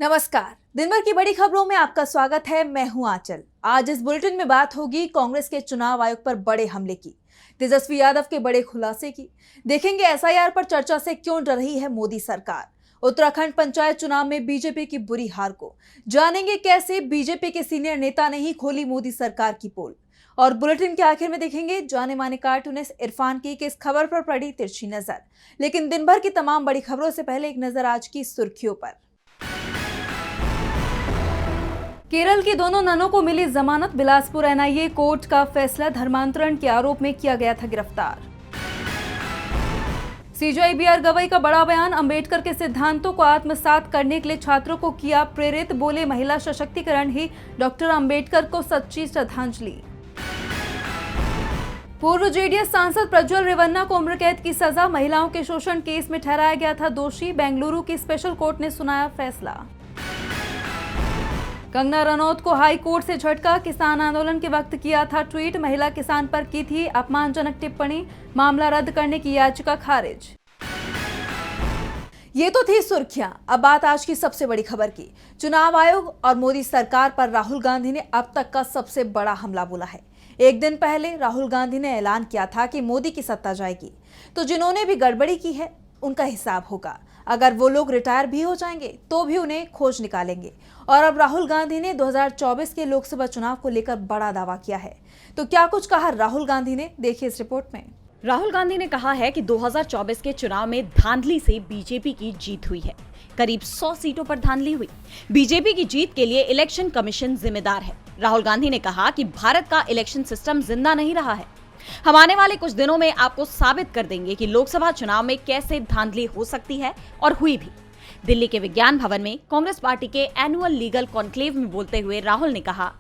नमस्कार। दिन भर की बड़ी खबरों में आपका स्वागत है। मैं हूं आंचल। आज इस बुलेटिन में बात होगी कांग्रेस के चुनाव आयोग पर बड़े हमले की, तेजस्वी यादव के बड़े खुलासे की। देखेंगे एसआईआर पर चर्चा से क्यों डर रही है मोदी सरकार। उत्तराखंड पंचायत चुनाव में बीजेपी की बुरी हार को जानेंगे कैसे बीजेपी के सीनियर नेता ने ही खोली मोदी सरकार की पोल। और बुलेटिन के आखिर में देखेंगे जाने माने कार्टूनिस्ट इरफान की किस खबर पर पड़ी तिरछी नजर। लेकिन दिन भर की तमाम बड़ी खबरों से पहले एक नजर आज की सुर्खियों पर। केरल की दोनों ननों को मिली जमानत। बिलासपुर एनआईए कोर्ट का फैसला, धर्मांतरण के आरोप में किया गया था गिरफ्तार। सीजेआई बीआर गवई का बड़ा बयान, अंबेडकर के सिद्धांतों को आत्मसात करने के लिए छात्रों को किया प्रेरित। बोले महिला सशक्तिकरण ही डॉक्टर अंबेडकर को सच्ची श्रद्धांजलि। पूर्व जेडीएस सांसद प्रज्वल रेवन्ना को उम्र कैद की सजा, महिलाओं के शोषण केस में ठहराया गया था दोषी। बेंगलुरु की स्पेशल कोर्ट ने सुनाया फैसला। कंगना रनौत को हाई कोर्ट से झटका, किसान आंदोलन के वक्त किया था ट्वीट, महिला किसान पर की थी अपमानजनक टिप्पणी, मामला रद्द करने की याचिका खारिज। ये तो थी सुर्खियां। अब बात आज की सबसे बड़ी खबर की। चुनाव आयोग और मोदी सरकार पर राहुल गांधी ने अब तक का सबसे बड़ा हमला बोला है। एक दिन पहले राहुल गांधी ने ऐलान किया था कि मोदी की सत्ता जाएगी तो जिन्होंने भी गड़बड़ी की है उनका हिसाब होगा। अगर वो लोग रिटायर भी हो जाएंगे तो भी उन्हें खोज निकालेंगे। और अब राहुल गांधी ने 2024 के लोकसभा चुनाव को लेकर बड़ा दावा किया है। तो क्या कुछ कहा राहुल गांधी ने, देखिए इस रिपोर्ट में। राहुल गांधी ने कहा है कि 2024 के चुनाव में धांधली से बीजेपी की जीत हुई है। करीब 100 सीटों पर धांधली हुई। बीजेपी की जीत के लिए इलेक्शन कमीशन जिम्मेदार है। राहुल गांधी ने कहा कि भारत का इलेक्शन सिस्टम जिंदा नहीं रहा है। हम आने वाले कुछ दिनों में आपको साबित कर देंगे कि लोकसभा चुनाव में कैसे धांधली हो सकती है, और हुई भी। दिल्ली के विज्ञान भवन में कांग्रेस पार्टी के एनुअल लीगल कॉन्क्लेव में बोलते हुए राहुल ने कहा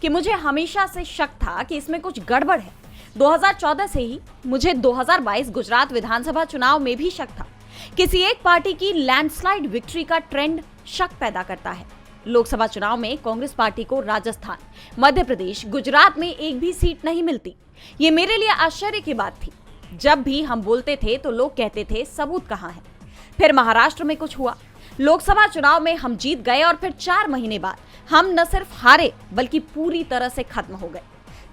कि मुझे हमेशा से शक था कि इसमें कुछ गड़बड़ है। 2014 से ही मुझे 2022 गुजरात विधानसभा चुनाव में भी शक था। किसी एक पार्टी की लैंडस्लाइड विक्ट्री का ट्रेंड शक पैदा करता है। लोकसभा चुनाव में कांग्रेस पार्टी को राजस्थान, मध्य प्रदेश, गुजरात में एक भी सीट नहीं मिलती। ये मेरे लिए आश्चर्य की बात थी। जब भी हम बोलते थे तो लोग कहते थे सबूत कहाँ है। फिर महाराष्ट्र में कुछ हुआ, लोकसभा चुनाव में हम जीत गए और फिर 4 महीने बाद हम न सिर्फ हारे बल्कि पूरी तरह से खत्म हो गए।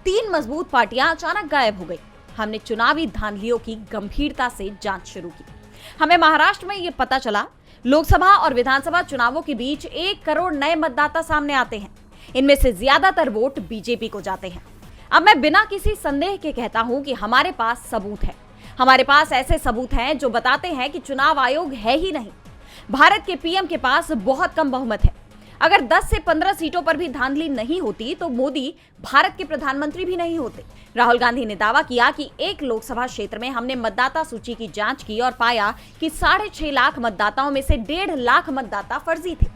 3 मजबूत पार्टियां अचानक गायब हो गई। हमने चुनावी धांधलियों की गंभीरता से जांच शुरू की। हमें महाराष्ट्र में ये पता चला, लोकसभा और विधानसभा चुनावों के बीच 1 करोड़ नए मतदाता सामने आते हैं। इनमें से ज्यादातर वोट बीजेपी को जाते हैं। अब मैं बिना किसी संदेह के कहता हूं कि हमारे पास सबूत है। हमारे पास ऐसे सबूत हैं जो बताते हैं कि चुनाव आयोग है ही नहीं। भारत के पीएम के पास बहुत कम बहुमत है। अगर 10 से 15 सीटों पर भी धांधली नहीं होती तो मोदी भारत के प्रधानमंत्री भी नहीं होते। राहुल गांधी ने दावा किया कि एक लोकसभा क्षेत्र में हमने मतदाता सूची की जांच की और पाया कि 6.5 लाख मतदाताओं में से 1.5 लाख मतदाता फर्जी थे।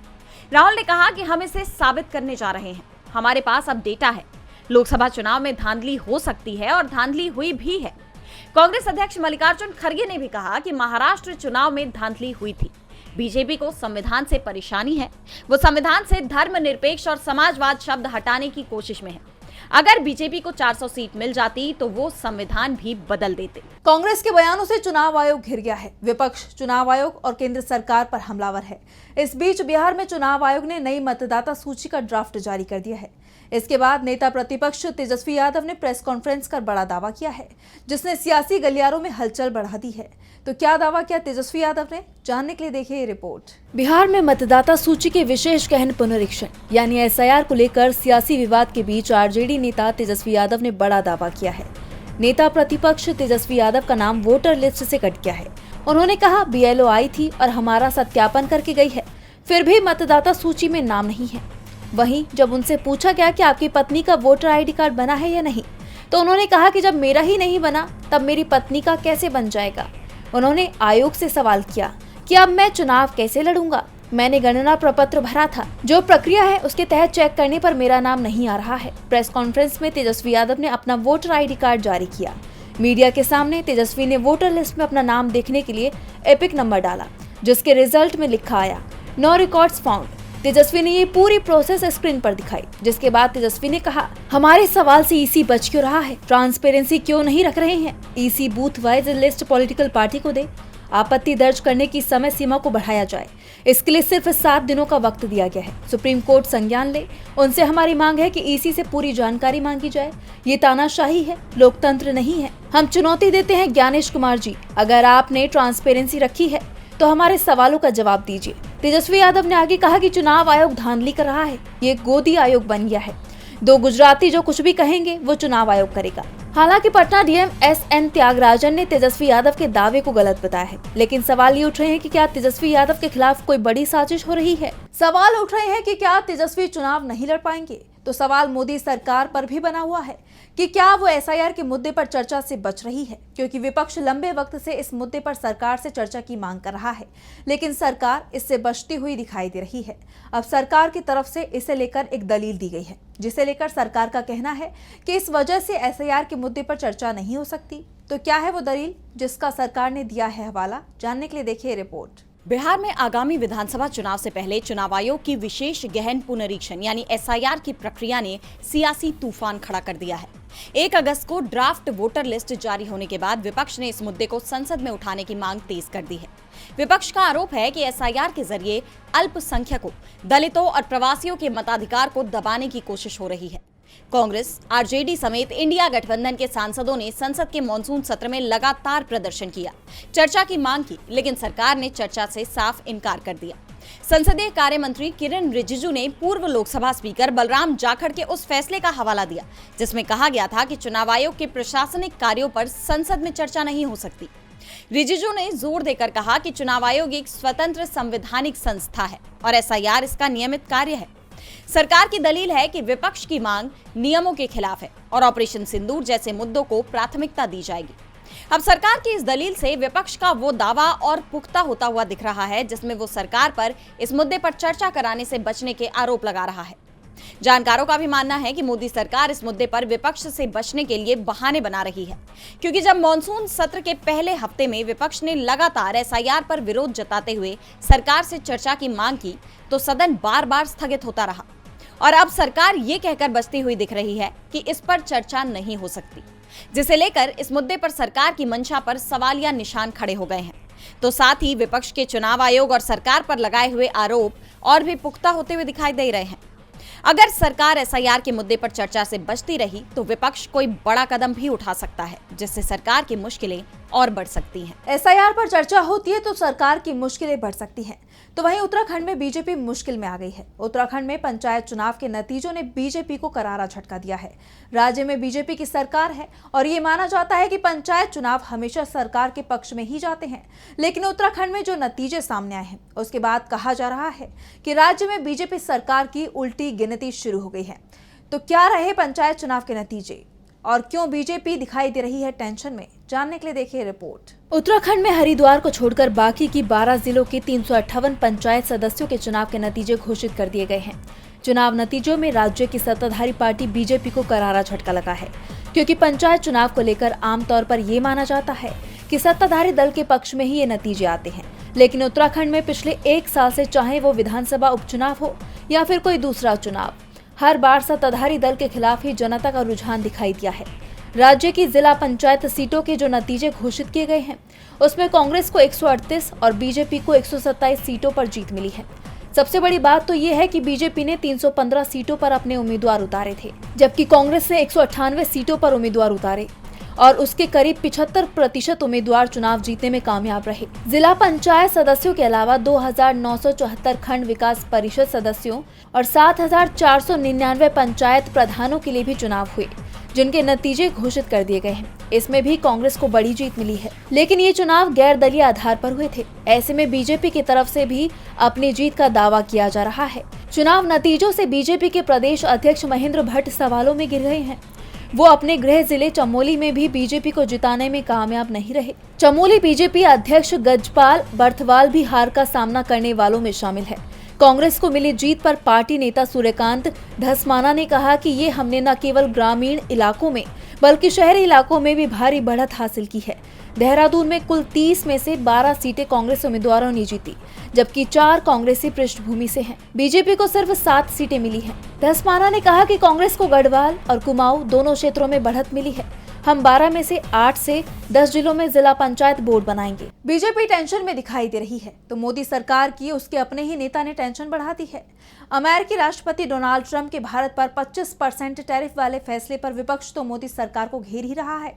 राहुल ने कहा कि हम इसे साबित करने जा रहे हैं। हमारे पास अब डेटा है। लोकसभा चुनाव में धांधली हो सकती है और धांधली हुई भी है। कांग्रेस अध्यक्ष मल्लिकार्जुन खड़गे ने भी कहा कि महाराष्ट्र चुनाव में धांधली हुई थी। बीजेपी को संविधान से परेशानी है। वो संविधान से धर्मनिरपेक्ष और समाजवाद शब्द हटाने की कोशिश में है। अगर बीजेपी को 400 सीट मिल जाती तो वो संविधान भी बदल देते। कांग्रेस के बयानों से चुनाव आयोग घिर गया है। विपक्ष चुनाव आयोग और केंद्र सरकार पर हमलावर है। इस बीच बिहार में चुनाव आयोग ने नई मतदाता सूची का ड्राफ्ट जारी कर दिया है। इसके बाद नेता प्रतिपक्ष तेजस्वी यादव ने प्रेस कॉन्फ्रेंस कर बड़ा दावा किया है, जिसने सियासी गलियारों में हलचल बढ़ा दी है। तो क्या दावा किया तेजस्वी यादव ने, जानने के लिए देखिए ये रिपोर्ट। बिहार में मतदाता सूची के विशेष गहन पुनरीक्षण यानी एसआईआर को लेकर सियासी विवाद के बीच आरजेडी नेता तेजस्वी यादव ने बड़ा दावा किया है। नेता प्रतिपक्ष तेजस्वी यादव का नाम वोटर लिस्ट से कट गया है। उन्होंने कहा बीएलओ आई थी और हमारा सत्यापन करके गई है, फिर भी मतदाता सूची में नाम नहीं है। वहीं जब उनसे पूछा गया कि आपकी पत्नी का वोटर आईडी कार्ड बना है या नहीं, तो उन्होंने कहा कि जब मेरा ही नहीं बना तब मेरी पत्नी का कैसे बन जाएगा। उन्होंने आयोग से सवाल किया कि अब मैं चुनाव कैसे लड़ूंगा। मैंने गणना प्रपत्र भरा था, जो प्रक्रिया है उसके तहत चेक करने पर मेरा नाम नहीं आ रहा है। प्रेस कॉन्फ्रेंस में तेजस्वी यादव ने अपना वोटर आईडी कार्ड जारी किया। मीडिया के सामने तेजस्वी ने वोटर लिस्ट में अपना नाम देखने के लिए एपिक नंबर डाला, जिसके रिजल्ट में लिखा आया नो रिकॉर्ड्स फाउंड। तेजस्वी ने ये पूरी प्रोसेस स्क्रीन पर दिखाई, जिसके बाद तेजस्वी ने कहा हमारे सवाल से ईसी बच क्यों रहा है, ट्रांसपेरेंसी क्यों नहीं रख रहे हैं, EC booth wise list political party को दे, आपत्ति दर्ज करने की समय सीमा को बढ़ाया जाए, इसके लिए सिर्फ 7 दिनों का वक्त दिया गया है। सुप्रीम कोर्ट संज्ञान ले। उनसे हमारी मांग है कि ईसी से पूरी जानकारी मांगी जाए। ये तानाशाही है, लोकतंत्र नहीं है। हम चुनौती देते हैं ज्ञानेश कुमार जी, अगर आपने ट्रांसपेरेंसी रखी है तो हमारे सवालों का जवाब दीजिए। तेजस्वी यादव ने आगे कहा कि चुनाव आयोग धांधली कर रहा है, ये गोदी आयोग बन गया है। 2 गुजराती जो कुछ भी कहेंगे वो चुनाव आयोग करेगा। हालांकि पटना डीएम एसएन त्यागराजन ने तेजस्वी यादव के दावे को गलत बताया है, लेकिन सवाल ये उठ रहे हैं कि क्या तेजस्वी यादव के खिलाफ कोई बड़ी साजिश हो रही है। सवाल उठ रहे हैं कि क्या तेजस्वी चुनाव नहीं लड़ पाएंगे, तो सवाल मोदी सरकार पर भी बना हुआ है कि क्या वो एसआईआर के मुद्दे पर चर्चा से बच रही है, क्योंकि विपक्ष लंबे वक्त से इस मुद्दे पर सरकार से चर्चा की मांग कर रहा है, लेकिन सरकार इससे बचती हुई दिखाई दे रही है। अब सरकार की तरफ से इसे लेकर एक दलील दी गई है, जिसे लेकर सरकार का कहना है कि इस वजह से एसआईआर के मुद्दे पर चर्चा नहीं हो सकती। तो क्या है वो दलील जिसका सरकार ने दिया है हवाला, जानने के लिए देखिए रिपोर्ट। बिहार में आगामी विधानसभा चुनाव से पहले चुनाव आयोग की विशेष गहन पुनरीक्षण यानी एसआईआर की प्रक्रिया ने सियासी तूफान खड़ा कर दिया है। 1 अगस्त को ड्राफ्ट वोटर लिस्ट जारी होने के बाद विपक्ष ने इस मुद्दे को संसद में उठाने की मांग तेज कर दी है। विपक्ष का आरोप है कि एसआईआर के जरिए अल्पसंख्यकों, दलितों और प्रवासियों के मताधिकार को दबाने की कोशिश हो रही है। कांग्रेस, आरजेडी समेत इंडिया गठबंधन के सांसदों ने संसद के मॉनसून सत्र में लगातार प्रदर्शन किया, चर्चा की मांग की, लेकिन सरकार ने चर्चा से साफ इनकार कर दिया। संसदीय कार्य मंत्री किरण रिजिजू ने पूर्व लोकसभा स्पीकर बलराम जाखड़ के उस फैसले का हवाला दिया जिसमें कहा गया था कि चुनाव आयोग के प्रशासनिक कार्यों पर संसद में चर्चा नहीं हो सकती। रिजिजू ने जोर देकर कहा कि चुनाव आयोग एक स्वतंत्र संवैधानिक संस्था है और एसआईआर इसका नियमित कार्य है। सरकार की दलील है कि विपक्ष की मांग नियमों के खिलाफ है और ऑपरेशन सिंदूर जैसे मुद्दों को प्राथमिकता दी जाएगी। अब सरकार की इस दलील से विपक्ष का वो दावा और पुख्ता होता हुआ दिख रहा है जिसमें वो सरकार पर इस मुद्दे पर चर्चा कराने से बचने के आरोप लगा रहा है। जानकारों का भी मानना है कि मोदी सरकार इस मुद्दे पर विपक्ष से बचने के लिए बहाने बना रही है, क्योंकि जब मॉनसून सत्र के पहले हफ्ते में विपक्ष ने लगातार एसआईआर पर विरोध जताते हुए सरकार से चर्चा की मांग की तो सदन बार-बार स्थगित होता रहा और अब सरकार ये कहकर बचती हुई दिख रही है कि इस पर चर्चा नहीं हो सकती, जिसे लेकर इस मुद्दे पर सरकार की मंशा पर सवालिया निशान खड़े हो गए हैं। तो साथ ही विपक्ष के चुनाव आयोग और सरकार पर लगाए हुए आरोप और भी पुख्ता होते हुए दिखाई दे रहे हैं। अगर सरकार एसआईआर के मुद्दे पर चर्चा से बचती रही तो विपक्ष कोई बड़ा कदम भी उठा सकता है, जिससे सरकार की मुश्किलें और बढ़ सकती हैं। एसआईआर पर चर्चा होती है तो सरकार की मुश्किलें बढ़ सकती हैं। तो वहीं उत्तराखंड में बीजेपी मुश्किल में आ गई है। उत्तराखंड में पंचायत चुनाव के नतीजों ने बीजेपी को करारा झटका दिया है। राज्य में बीजेपी की सरकार है और ये माना जाता है कि पंचायत चुनाव हमेशा सरकार के पक्ष में ही जाते हैं, लेकिन उत्तराखंड में जो नतीजे सामने आए हैं उसके बाद कहा जा रहा है कि राज्य में बीजेपी सरकार की उल्टी गिनती शुरू हो गई है। तो क्या रहे पंचायत चुनाव के नतीजे और क्यों बीजेपी दिखाई दे रही है टेंशन में, जानने के लिए देखिए रिपोर्ट। उत्तराखंड में हरिद्वार को छोड़कर बाकी की 12 जिलों के 358 पंचायत सदस्यों के चुनाव के नतीजे घोषित कर दिए गए हैं। चुनाव नतीजों में राज्य की सत्ताधारी पार्टी बीजेपी को करारा झटका लगा है, क्योंकि पंचायत चुनाव को लेकर आमतौर पर ये माना जाता है कि सत्ताधारी दल के पक्ष में ही ये नतीजे आते हैं। लेकिन उत्तराखंड में पिछले 1 साल से चाहे वो विधानसभा उपचुनाव हो या फिर कोई दूसरा चुनाव, हर बार सत्ताधारी दल के खिलाफ ही जनता का रुझान दिखाई दिया है। राज्य की जिला पंचायत सीटों के जो नतीजे घोषित किए गए हैं उसमें कांग्रेस को 138 और बीजेपी को 127 सीटों पर जीत मिली है। सबसे बड़ी बात तो ये है कि बीजेपी ने 315 सीटों पर अपने उम्मीदवार उतारे थे, जबकि कांग्रेस ने 198 सीटों पर उम्मीदवार उतारे और उसके करीब 75% उम्मीदवार चुनाव जीतने में कामयाब रहे। जिला पंचायत सदस्यों के अलावा 2974 खंड विकास परिषद सदस्यों और 7499 पंचायत प्रधानों के लिए भी चुनाव हुए, जिनके नतीजे घोषित कर दिए गए हैं। इसमें भी कांग्रेस को बड़ी जीत मिली है, लेकिन ये चुनाव गैर दलीय आधार पर हुए थे। ऐसे में बीजेपी की तरफ से भी अपनी जीत का दावा किया जा रहा है। चुनाव नतीजों से बीजेपी के प्रदेश अध्यक्ष महेंद्र भट्ट सवालों में घिर गए हैं। वो अपने गृह जिले चमोली में भी बीजेपी को जिताने में कामयाब नहीं रहे। चमोली बीजेपी अध्यक्ष गजपाल बर्थवाल भी हार का सामना करने वालों में शामिल है। कांग्रेस को मिली जीत पर पार्टी नेता सूर्यकांत धस्माना ने कहा कि ये हमने न केवल ग्रामीण इलाकों में बल्कि शहरी इलाकों में भी भारी बढ़त हासिल की है। देहरादून में कुल 30 में से 12 सीटें कांग्रेस उम्मीदवारों ने जीती, जबकि 4 कांग्रेसी पृष्ठभूमि से हैं। बीजेपी को सिर्फ 7 सीटें मिली हैं। धस्माना ने कहा कि कांग्रेस को गढ़वाल और कुमाऊं दोनों क्षेत्रों में बढ़त मिली है। हम 12 में से 8 से 10 जिलों में जिला पंचायत बोर्ड बनाएंगे। बीजेपी टेंशन में दिखाई दे रही है तो मोदी सरकार की उसके अपने ही नेता ने टेंशन बढ़ा दी है। अमेरिकी राष्ट्रपति डोनाल्ड ट्रंप के भारत पर 25% टैरिफ वाले फैसले पर विपक्ष तो मोदी सरकार को घेर ही रहा है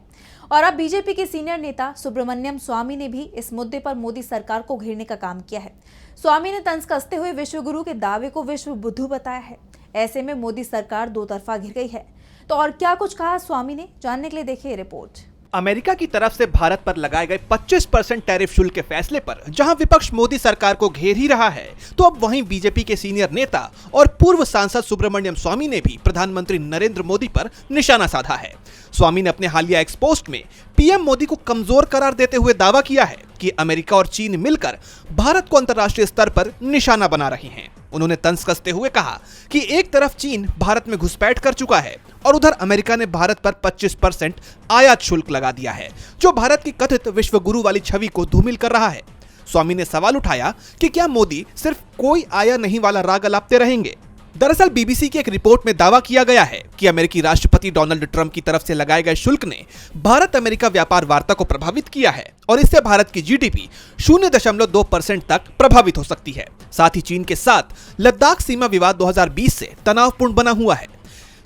और अब बीजेपी के सीनियर नेता सुब्रमण्यम स्वामी ने भी इस मुद्दे पर मोदी सरकार को घेरने का काम किया है। स्वामी ने तंज कसते हुए विश्व गुरु के दावे को विश्व बुद्धू बताया है। ऐसे में मोदी सरकार दो तरफा घिर गई है। तो और क्या कुछ कहा स्वामी ने, जानने के लिए देखिए रिपोर्ट। अमेरिका की तरफ से भारत पर लगाए गए 25% टैरिफ शुल्क के फैसले पर जहां विपक्ष मोदी सरकार को घेर ही रहा है, तो अब वहीं बीजेपी के सीनियर नेता और पूर्व सांसद सुब्रमण्यम स्वामी ने भी प्रधानमंत्री नरेंद्र मोदी पर निशाना साधा है। स्वामी ने अपने हालिया एक्स पोस्ट में पीएम मोदी को कमजोर करार देते हुए दावा किया है कि अमेरिका और चीन मिलकर भारत को अंतर्राष्ट्रीय स्तर पर निशाना बना रही हैं। उन्होंने तंज कसते हुए कहा कि एक तरफ चीन भारत में घुसपैठ कर चुका है और उधर अमेरिका ने भारत पर 25% आयात शुल्क लगा दिया है, जो भारत की कथित विश्व गुरु वाली छवि को धूमिल कर रहा है। स्वामी ने सवाल उठाया कि क्या मोदी सिर्फ कोई आया नहीं वाला राग अलापते रहेंगे। दरअसल बीबीसी की एक रिपोर्ट में दावा किया गया है कि अमेरिकी राष्ट्रपति डोनाल्ड ट्रंप की तरफ से लगाए गए शुल्क ने भारत अमेरिका व्यापार वार्ता को प्रभावित किया है और इससे भारत की जीडीपी 0.2% तक प्रभावित हो सकती है। साथ ही चीन के साथ लद्दाख सीमा विवाद 2020 से तनावपूर्ण बना हुआ है।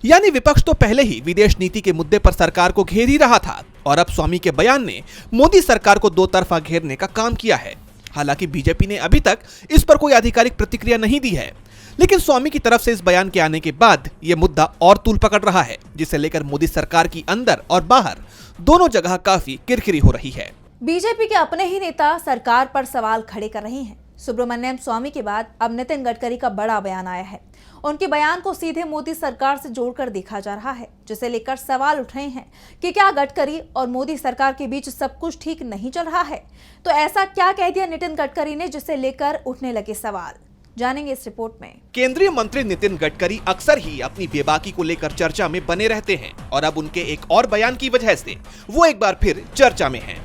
यानी विपक्ष तो पहले ही विदेश नीति के मुद्दे पर सरकार को घेर ही रहा था और अब स्वामी के बयान ने मोदी सरकार को दो तरफा घेरने का काम किया है। हालांकि बीजेपी ने अभी तक इस पर कोई आधिकारिक प्रतिक्रिया नहीं दी है, लेकिन स्वामी की तरफ से इस बयान के आने के बाद यह मुद्दा और तूल पकड़ रहा है, जिसे लेकर मोदी सरकार की अंदर और बाहर दोनों जगह काफी किरकिरी हो रही है। बीजेपी के अपने ही नेता सरकार पर सवाल खड़े कर रहे हैं। सुब्रमण्यम स्वामी के बाद अब नितिन गडकरी का बड़ा बयान आया है। उनके बयान को सीधे मोदी सरकार से जोड़कर देखा जा रहा है, जिसे लेकर सवाल उठ रहे हैं कि क्या गडकरी और मोदी सरकार के बीच सब कुछ ठीक नहीं चल रहा है। तो ऐसा क्या कह दिया नितिन गडकरी ने जिसे लेकर उठने लगे सवाल, जानेंगे इस रिपोर्ट में। केंद्रीय मंत्री नितिन गडकरी अक्सर ही अपनी बेबाकी को लेकर चर्चा में बने रहते हैं और अब उनके एक और बयान की वजह से वो एक बार फिर चर्चा में हैं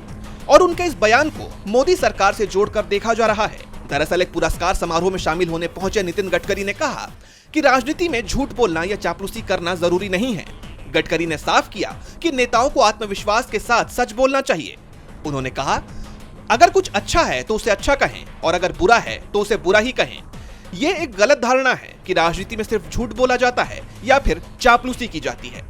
और उनके इस बयान को मोदी सरकार से जोड़कर देखा जा रहा है। दरअसल एक पुरस्कार समारोह में शामिल होने पहुंचे नितिन गडकरी ने कहा कि राजनीति में झूठ बोलना या चापलूसी करना जरूरी नहीं है। गडकरी ने साफ किया कि नेताओं को आत्मविश्वास के साथ सच बोलना चाहिए। उन्होंने कहा, अगर कुछ अच्छा है तो उसे अच्छा कहें और अगर बुरा है तो उसे बुरा ही कहें। ये एक गलत धारणा है कि राजनीति में सिर्फ झूठ बोला जाता है या फिर चापलूसी की जाती है।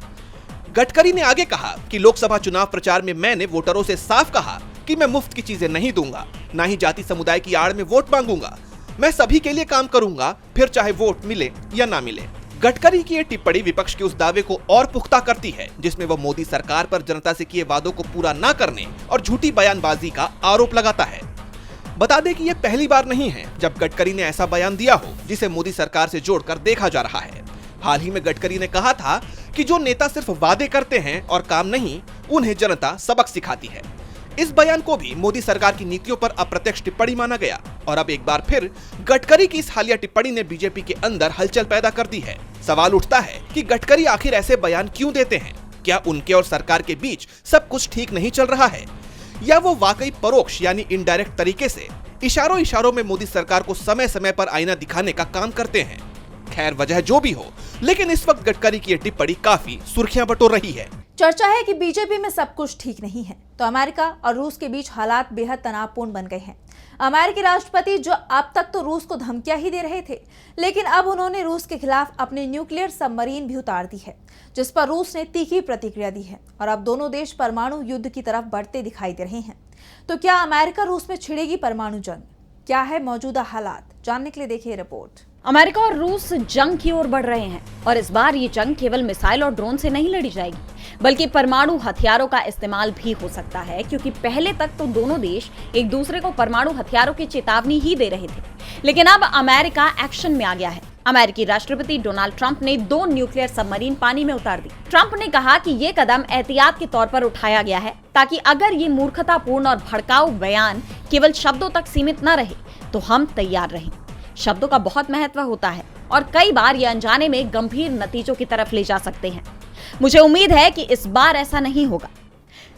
गडकरी ने आगे कहा कि लोकसभा चुनाव प्रचार में मैंने वोटरों से साफ कहा कि मैं मुफ्त की चीजें नहीं दूंगा, ना ही जाति समुदाय की आड़ में वोट मांगूंगा। मैं सभी के लिए काम करूंगा, फिर चाहे वोट मिले या ना मिले। गडकरी की ये टिप्पणी विपक्ष के उस दावे को और पुख्ता करती है जिसमें वह मोदी सरकार पर जनता से किए वादों को पूरा न करने और झूठी बयानबाजी का आरोप लगाता है। बता दें कि यह पहली बार नहीं है जब गडकरी ने ऐसा बयान दिया हो जिसे मोदी सरकार से जोड़कर देखा जा रहा है। हाल ही में गडकरी ने कहा था कि जो नेता सिर्फ वादे करते हैं और काम नहीं, उन्हें जनता सबक सिखाती है। इस बयान को भी मोदी सरकार की नीतियों पर अप्रत्यक्ष टिप्पणी माना गया और अब एक बार फिर गडकरी की इस हालिया टिप्पणी ने बीजेपी के अंदर हलचल पैदा कर दी है। सवाल उठता है कि गडकरी आखिर ऐसे बयान क्यों देते हैं? क्या उनके और सरकार के बीच सब कुछ ठीक नहीं चल रहा है, या वो वाकई परोक्ष यानी इनडायरेक्ट तरीके से इशारों में मोदी सरकार को समय समय पर आईना दिखाने का काम करते हैं? खैर, वजह जो भी हो, लेकिन इस वक्त गडकरी की यह टिप्पणी काफी सुर्खियां बटोर रही है। चर्चा है कि बीजेपी में सब कुछ ठीक नहीं है तो अमेरिका और रूस के बीच हालात बेहद तनावपूर्ण बन गए हैं। अमेरिकी राष्ट्रपति जो अब तक तो रूस को धमकियां ही दे रहे थे, लेकिन अब उन्होंने रूस के खिलाफ अपने न्यूक्लियर सबमरीन भी उतार दी है, जिस पर रूस ने तीखी प्रतिक्रिया दी है और अब दोनों देश परमाणु युद्ध की तरफ बढ़ते दिखाई दे रहे हैं। तो क्या अमेरिका रूस में छिड़ेगी परमाणु जंग? क्या है मौजूदा हालात, जानने के लिए देखिए रिपोर्ट। अमेरिका और रूस जंग की ओर बढ़ रहे हैं और इस बार ये जंग केवल मिसाइल और ड्रोन से नहीं लड़ी जाएगी, बल्कि परमाणु हथियारों का इस्तेमाल भी हो सकता है, क्योंकि पहले तक तो दोनों देश एक दूसरे को परमाणु हथियारों की चेतावनी ही दे रहे थे, लेकिन अब अमेरिका एक्शन में आ गया है। अमेरिकी राष्ट्रपति डोनाल्ड ट्रंप ने 2 न्यूक्लियर सबमरीन पानी में उतार दी। ट्रंप ने कहा कि ये कदम एहतियात के तौर पर उठाया गया है ताकि अगर ये मूर्खतापूर्ण और भड़काऊ बयान केवल शब्दों तक सीमित न रहे तो हम तैयार रहें। शब्दों का बहुत महत्व होता है और कई बार ये अनजाने में गंभीर नतीजों की तरफ ले जा सकते हैं। मुझे उम्मीद है कि इस बार ऐसा नहीं होगा।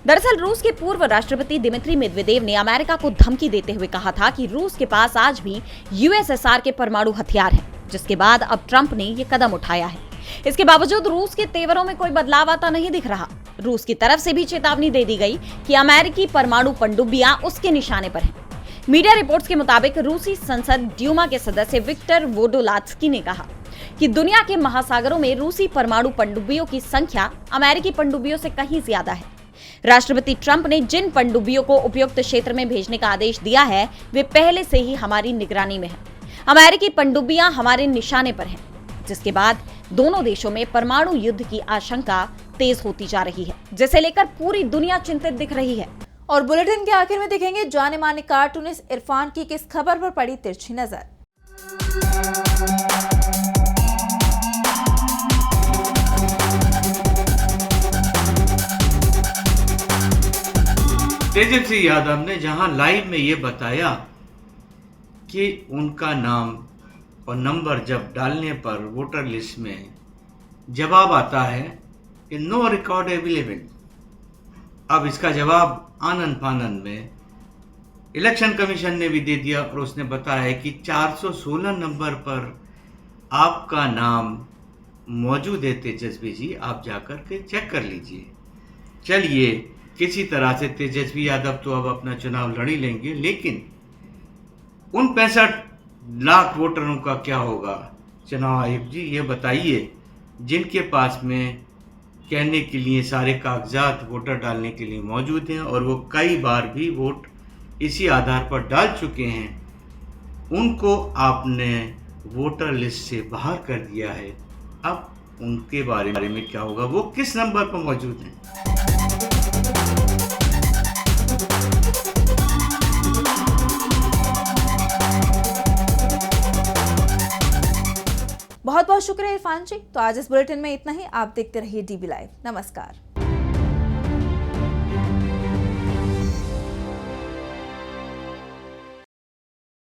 दरअसल रूस के पूर्व राष्ट्रपति दिमित्री मेदवेदेव ने अमेरिका को धमकी देते हुए कहा था कि रूस के पास आज भी यूएसएसआर के परमाणु हथियार हैं, जिसके बाद अब ट्रंप ने ये कदम उठाया है। इसके बावजूद रूस के तेवरों में कोई बदलाव आता नहीं दिख रहा। रूस की तरफ से भी चेतावनी दे दी गई कि अमेरिकी परमाणु पनडुब्बियां उसके निशाने पर हैं। मीडिया रिपोर्ट्स के मुताबिक रूसी संसद ड्यूमा के सदस्य विक्टर वोडोलात्स्की ने कहा कि दुनिया के महासागरों में रूसी परमाणु पनडुब्बियों की संख्या अमेरिकी पनडुब्बियों से कहीं ज्यादा है। राष्ट्रपति ट्रंप ने जिन पनडुब्बियों को उपयुक्त क्षेत्र में भेजने का आदेश दिया है वे पहले से ही हमारी निगरानी में है। अमेरिकी पनडुब्बियां हमारे निशाने पर हैं, जिसके बाद दोनों देशों में परमाणु युद्ध की आशंका तेज होती जा रही है, जिसे लेकर पूरी दुनिया चिंतित दिख रही है। और बुलेटिन के आखिर में देखेंगे जाने माने कार्टूनिस्ट इरफान की किस खबर पर पड़ी तिरछी नजर। तेजस्वी यादव ने जहां लाइव में ये बताया कि उनका नाम और नंबर जब डालने पर वोटर लिस्ट में जवाब आता है कि नो रिकॉर्ड अवेलेबल, अब इसका जवाब आनन फानन में इलेक्शन कमीशन ने भी दे दिया और उसने बताया कि 416 नंबर पर आपका नाम मौजूद है तेजस्वी जी, आप जाकर के चेक कर लीजिए। चलिए, किसी तरह से तेजस्वी यादव तो अब अपना चुनाव लड़ ही लेंगे, लेकिन उन 65 लाख वोटरों का क्या होगा? चुनाव आयोग जी ये बताइए, जिनके पास में कहने के लिए सारे कागजात वोटर डालने के लिए मौजूद हैं और वो कई बार भी वोट इसी आधार पर डाल चुके हैं, उनको आपने वोटर लिस्ट से बाहर कर दिया है। अब उनके बारे में क्या होगा? वो किस नंबर पर मौजूद हैं? बहुत बहुत शुक्रिया इरफान जी। तो आज इस बुलेटिन में इतना ही। आप देखते रहिए डीबी लाइव। नमस्कार।